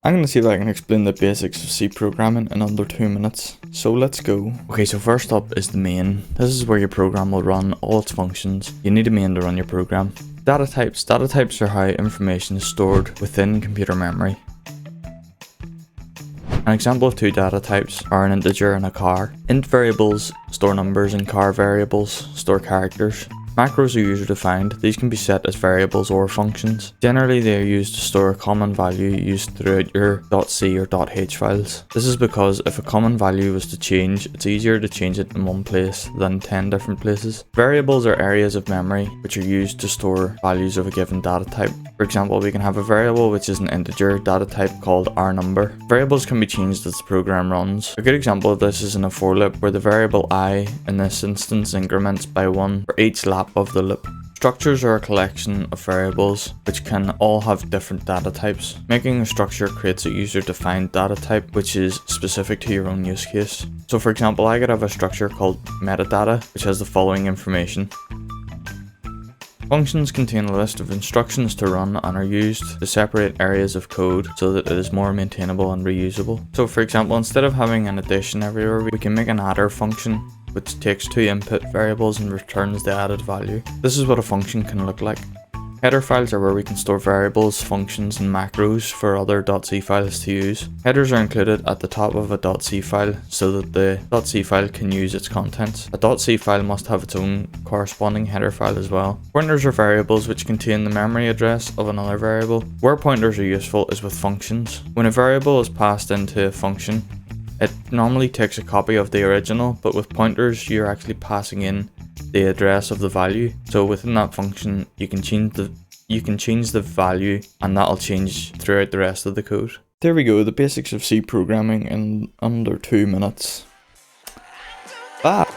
I'm going to see if I can explain the basics of C programming in under 2 minutes. So let's go. Okay, so first up is the main. This is where your program will run all its functions. You need a main to run your program. Data types. Data types are how information is stored within computer memory. An example of two data types are an integer and a char. Int variables store numbers and char variables store characters. Macros are user defined. These can be set as variables or functions. Generally, they are used to store a common value used throughout your .c or .h files. This is because if a common value was to change, it's easier to change it in one place than 10 different places. Variables are areas of memory which are used to store values of a given data type. For example, we can have a variable which is an integer data type called r_number. Variables can be changed as the program runs. A good example of this is in a for loop where the variable I in this instance increments by 1 for each lap of the loop. Structures are a collection of variables which can all have different data types. Making a structure creates a user-defined data type which is specific to your own use case. So for example, I could have a structure called metadata which has the following information. Functions contain a list of instructions to run and are used to separate areas of code so that it is more maintainable and reusable. So for example, instead of having an addition everywhere, we can make an adder function which takes two input variables and returns the added value. This is what a function can look like. Header files are where we can store variables, functions, and macros for other .c files to use. Headers are included at the top of a .c file so that the .c file can use its contents. A .c file must have its own corresponding header file as well. Pointers are variables which contain the memory address of another variable. Where pointers are useful is with functions. When a variable is passed into a function, it normally takes a copy of the original, but with pointers you're actually passing in the address of the value. So within that function you can change the value and that'll change throughout the rest of the code. There we go, the basics of C programming in under 2 minutes. Bye!